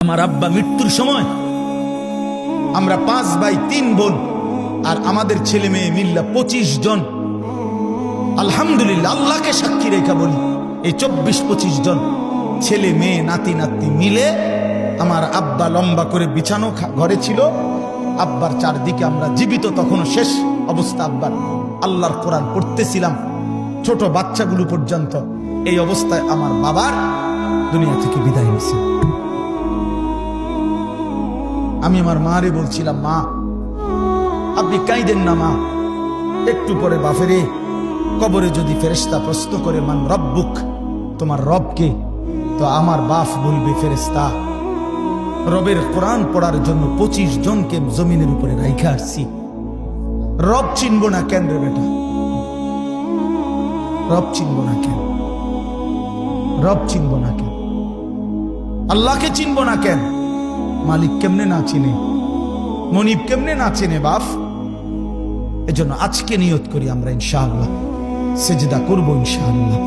আমার আব্বা মৃত্যুর সময় আমরা 5 ভাই 3 বোন আর আমাদের ছেলে মেয়ে মিল্লা 25 জন। আলহামদুলিল্লাহ, আল্লাহকে সাক্ষী রেখা বলি, এই 24-25 জন ছেলে মেয়ে নাতি নাতনি মিলে আমার আব্বা লম্বা করে বিছানো ঘরে ছিল। আব্বার চারদিকে আমরা জীবিত, তখনও শেষ অবস্থা আব্বার, আল্লাহর কোরআন পড়তেছিলাম ছোট বাচ্চাগুলো পর্যন্ত। এই অবস্থায় আমার বাবার দুনিয়া থেকে বিদায় নিয়েছে। আমি আমার মারে বলছিলাম, মা আপনি কাঁদেন না মা, একটু পরে বাফেরে কবরে যদি ফেরেশতা প্রশ্ন করে মান রব্বুক, তোমার রবকে, তো আমার বাপ বলবে ফেরেশতা রবের কোরআন পড়ার জন্য 25 জনকে জমিনের উপরে রাইখা আসছি। রব চিনব না কেন রে বেটা? রব চিনব না কেন? রব চিনব না কেন? আল্লাহকে চিনব না কেন? মালিক কেমনে না চিনে, মনিব কেমনে না চিনে বাপ? এজন্য আজকে নিয়ত করি আমরা ইনশাআল্লাহ সেজদা করবো ইনশাআল্লাহ।